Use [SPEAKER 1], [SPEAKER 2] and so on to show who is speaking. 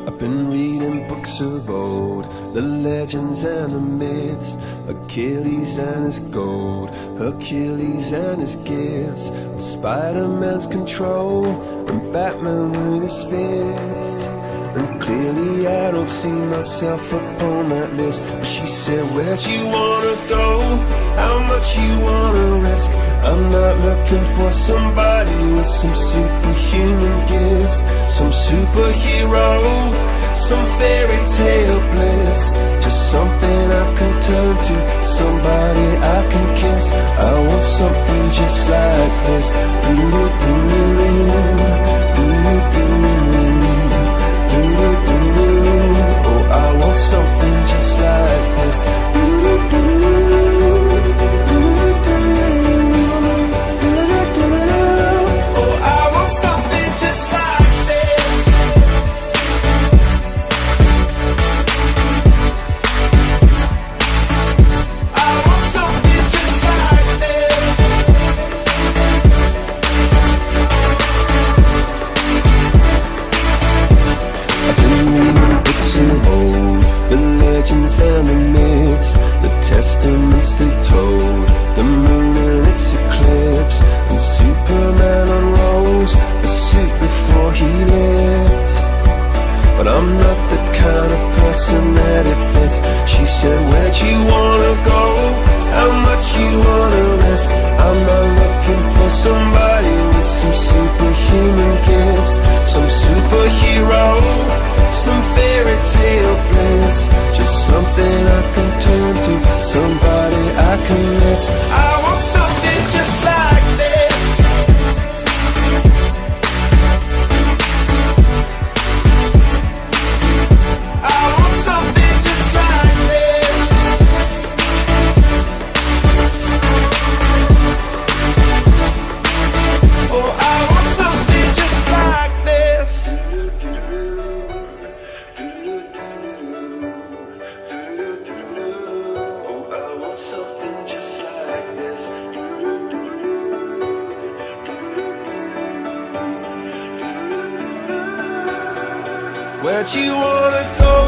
[SPEAKER 1] I've been reading books of old, the legends and the myths, Achilles and his gold, Hercules and his gifts, and Spider-Man's control, and Batman with his fist. And clearly I don't see myself upon that list. But she said, where'd you wanna go? How much you wanna risk? I'm not looking for somebody with some superhuman gifts, some superhero, some fairy tale bliss. Just something I can turn to, somebody I can kiss. I want something just like this. Oh, I want something just like this. Oh, I want something just like this. I want something just like this. I've been reading books of old, the legends and the myths, the testaments they told, the moon and its eclipse, and Superman unrolls the suit before he lived. But I'm not the kind of person that it fits. She said, where'd you wanna go? How much you wanna risk? I'm not looking for somebody with some superhuman gifts, some superhero, some fairy tale bliss. Just something I can turn to, somebody I can miss. I want something just like this. I want something just like this. Oh, I want something just like this. Oh, I want something just like this. Where'd you wanna go?